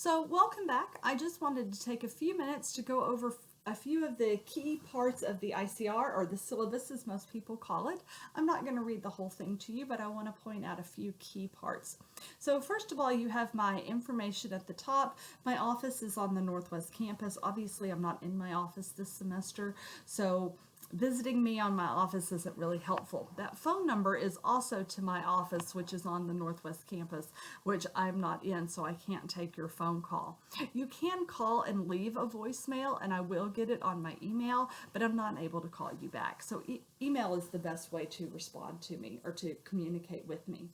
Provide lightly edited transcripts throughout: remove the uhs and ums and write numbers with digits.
So welcome back. I just wanted to take a few minutes to go over a few of the key parts of the ICR, or the syllabus as most people call it. I'm not going to read the whole thing to you, but I want to point out a few key parts. So first of all, you have my information at the top. My office is on the Northwest campus. Obviously, I'm not in my office this semester, so visiting me on my office isn't really helpful. That phone number is also to my office, which is on the Northwest campus, which I'm not in, so I can't take your phone call. You can call and leave a voicemail, and I will get it on my email, but I'm not able to call you back. So email is the best way to respond to me or to communicate with me.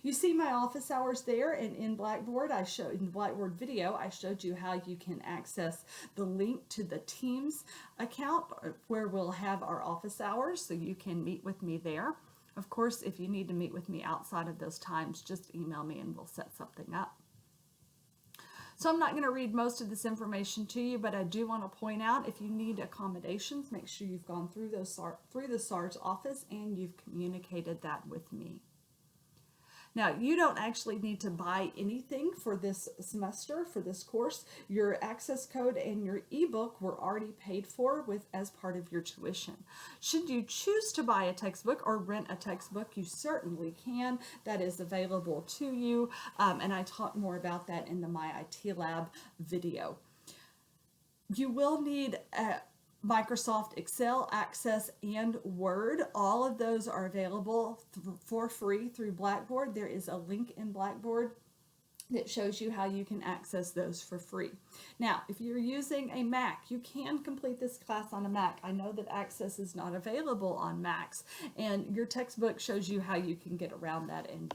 You see my office hours there, and in Blackboard, in the Blackboard video, I showed you how you can access the link to the Teams account where we'll have our office hours, so you can meet with me there. Of course, if you need to meet with me outside of those times, just email me and we'll set something up. So I'm not going to read most of this information to you, but I do want to point out, if you need accommodations, make sure you've gone through the SAR's office and you've communicated that with me. Now, you don't actually need to buy anything for this semester, for this course. Your access code and your ebook were already paid for as part of your tuition. Should you choose to buy a textbook or rent a textbook, you certainly can. That is available to you, and I talk more about that in the My IT Lab video. You will need Microsoft Excel, Access, and Word. All of those are available for free through Blackboard. There is a link in Blackboard that shows you how you can access those for free. Now, if you're using a Mac, you can complete this class on a Mac. I know that Access is not available on Macs, and your textbook shows you how you can get around that and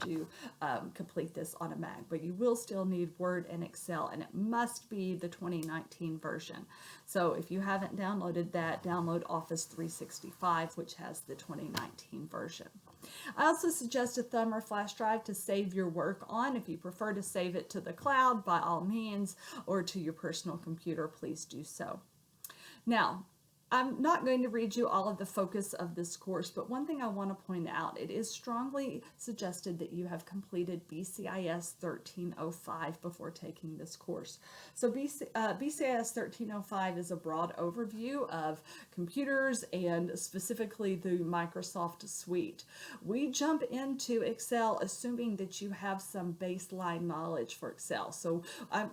complete this on a Mac, but you will still need Word and Excel, and it must be the 2019 version. So if you haven't downloaded that, download Office 365, which has the 2019 version. I also suggest a thumb or flash drive to save your work on. If you prefer to save it to the cloud, by all means, or to your personal computer, please do so. Now, I'm not going to read you all of the focus of this course, but one thing I want to point out, it is strongly suggested that you have completed BCIS 1305 before taking this course. So BCIS 1305 is a broad overview of computers and specifically the Microsoft suite. We jump into Excel assuming that you have some baseline knowledge for Excel. So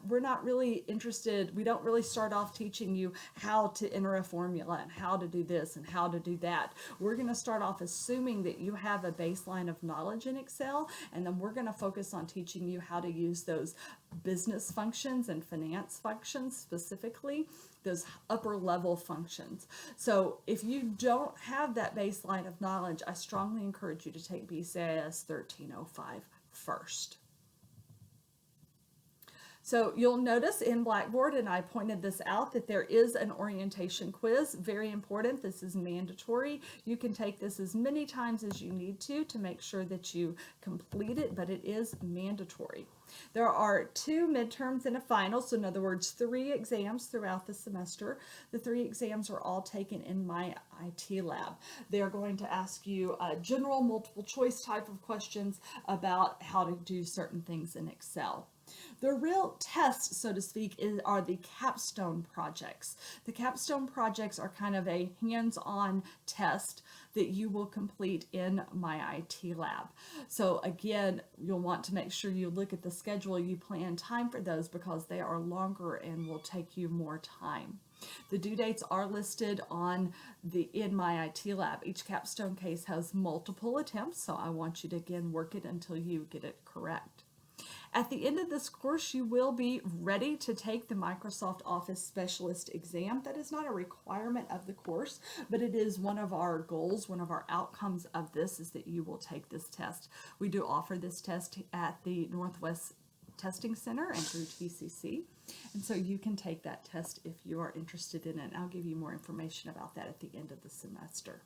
we're not really interested, we don't really start off teaching you how to enter a formula and how to do this and how to do that. We're going to start off assuming that you have a baseline of knowledge in Excel, and then we're going to focus on teaching you how to use those business functions and finance functions, specifically those upper level functions. So if you don't have that baseline of knowledge, I strongly encourage you to take BCIS 1305 first. So you'll notice in Blackboard, and I pointed this out, that there is an orientation quiz. Very important. This is mandatory. You can take this as many times as you need to make sure that you complete it, but it is mandatory. There are 2 midterms and a final, so in other words, 3 exams throughout the semester. The 3 exams are all taken in My IT Lab. They're going to ask you general multiple choice type of questions about how to do certain things in Excel. The real tests, so to speak, are the capstone projects. The capstone projects are kind of a hands-on test that you will complete in My IT Lab. So again, you'll want to make sure you look at the schedule, you plan time for those because they are longer and will take you more time. The due dates are listed in My IT Lab. Each capstone case has multiple attempts, so I want you to again work it until you get it correct. At the end of this course, you will be ready to take the Microsoft Office Specialist exam. That is not a requirement of the course, but it is one of our goals, one of our outcomes of this is that you will take this test. We do offer this test at the Northwest Testing Center and through TCC, and so you can take that test if you are interested in it. I'll give you more information about that at the end of the semester.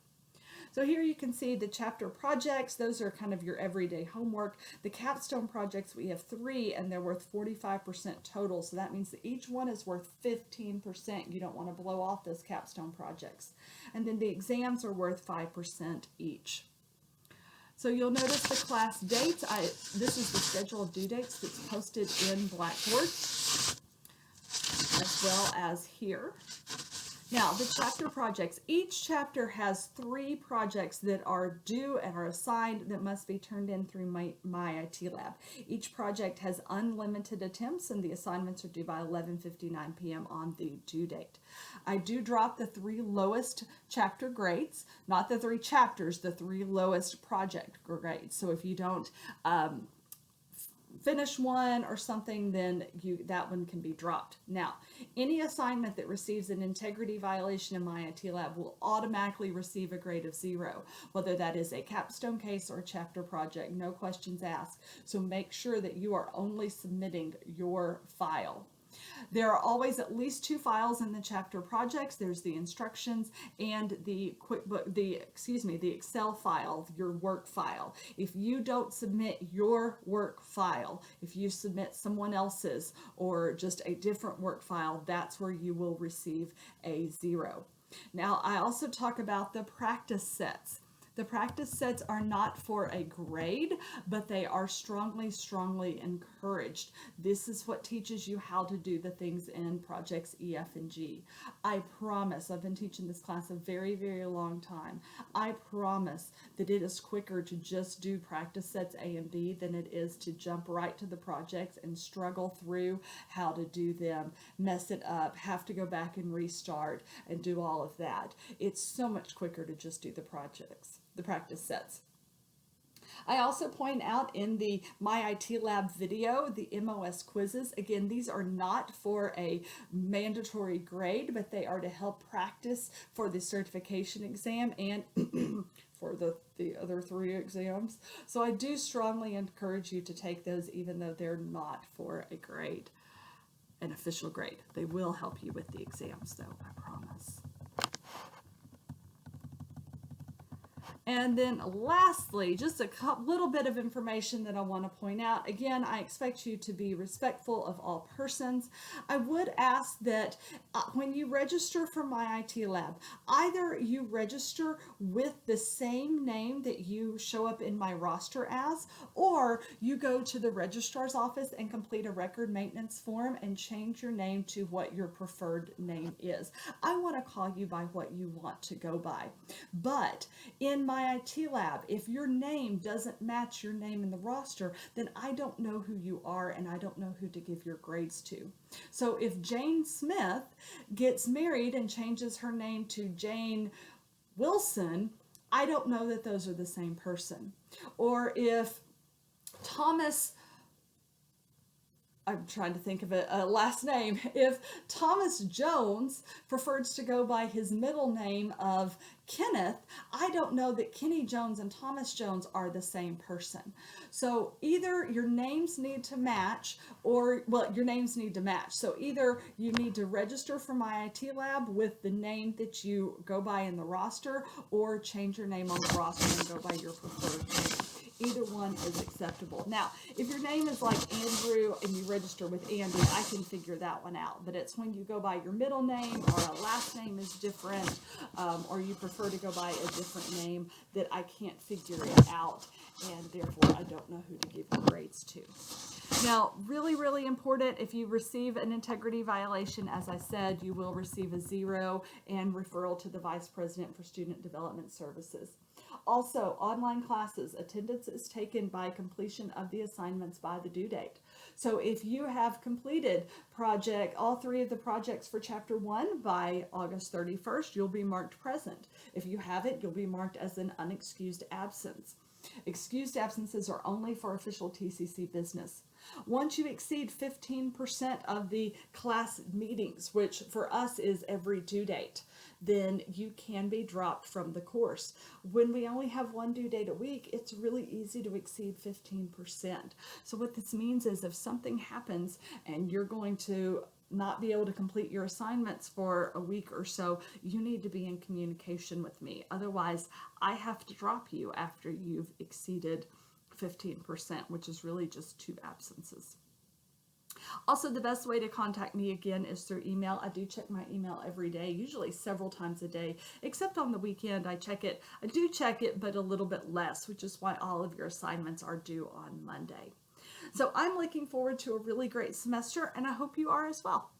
So here you can see the chapter projects. Those are kind of your everyday homework. The capstone projects, we have 3, and they're worth 45% total. So that means that each one is worth 15%. You don't want to blow off those capstone projects. And then the exams are worth 5% each. So you'll notice the class dates. This is the schedule of due dates that's posted in Blackboard, as well as here. Now, the chapter projects. Each chapter has 3 projects that are due and are assigned that must be turned in through my IT Lab. Each project has unlimited attempts, and the assignments are due by 11:59 p.m. on the due date. I do drop the 3 lowest chapter grades, not the 3 chapters, the 3 lowest project grades. So if you don't finish one or something, then that one can be dropped. Now, any assignment that receives an integrity violation in my IT Lab will automatically receive a grade of 0, whether that is a capstone case or a chapter project, no questions asked. So make sure that you are only submitting your file. There are always at least 2 files in the chapter projects. There's the instructions and the the Excel file, your work file. If you don't submit your work file, if you submit someone else's or just a different work file, that's where you will receive a 0. Now, I also talk about the practice sets. The practice sets are not for a grade, but they are strongly encouraged. This is what teaches you how to do the things in projects E, F, and G. I promise, I've been teaching this class a very long time. I promise that it is quicker to just do practice sets A and B than it is to jump right to the projects and struggle through how to do them, mess it up, have to go back and restart and do all of that. It's so much quicker to just do the projects, the practice sets. I also point out in the My IT Lab video, the MOS quizzes. Again, these are not for a mandatory grade, but they are to help practice for the certification exam and for the other 3 exams. So I do strongly encourage you to take those, even though they're not for a grade, an official grade. They will help you with the exams, though, I promise. And then lastly, just a little bit of information that I want to point out. Again, I expect you to be respectful of all persons. I would ask that when you register for My IT Lab, either you register with the same name that you show up in my roster as, or you go to the registrar's office and complete a record maintenance form and change your name to what your preferred name is. I want to call you by what you want to go by. But in My IT Lab, if your name doesn't match your name in the roster, then I don't know who you are and I don't know who to give your grades to. So if Jane Smith gets married and changes her name to Jane Wilson, I don't know that those are the same person. Or if Thomas, I'm trying to think of a last name. If Thomas Jones prefers to go by his middle name of Kenneth, I don't know that Kenny Jones and Thomas Jones are the same person. So either your names need to match, or, well, your names need to match. So either you need to register for My IT Lab with the name that you go by in the roster, or change your name on the roster and go by your preferred name. Either one is acceptable. Now, if your name is like Andrew and you register with Andy, I can figure that one out. But it's when you go by your middle name or a last name is different, or you prefer to go by a different name, that I can't figure it out, and therefore I don't know who to give your grades to. Now, really important, if you receive an integrity violation, as I said, you will receive a 0 and referral to the Vice President for Student Development Services. Also, online classes, attendance is taken by completion of the assignments by the due date. So if you have completed all 3 of the projects for Chapter 1 by August 31st, you'll be marked present. If you haven't, you'll be marked as an unexcused absence. Excused absences are only for official TCC business. Once you exceed 15% of the class meetings, which for us is every due date, then you can be dropped from the course. When we only have 1 due date a week, it's really easy to exceed 15%. So what this means is if something happens and you're going to not be able to complete your assignments for a week or so, you need to be in communication with me. Otherwise, I have to drop you after you've exceeded 15%, which is really just 2 absences. Also, the best way to contact me again is through email. I do check my email every day, usually several times a day, except on the weekend. I do check it, but a little bit less, which is why all of your assignments are due on Monday. So I'm looking forward to a really great semester, and I hope you are as well.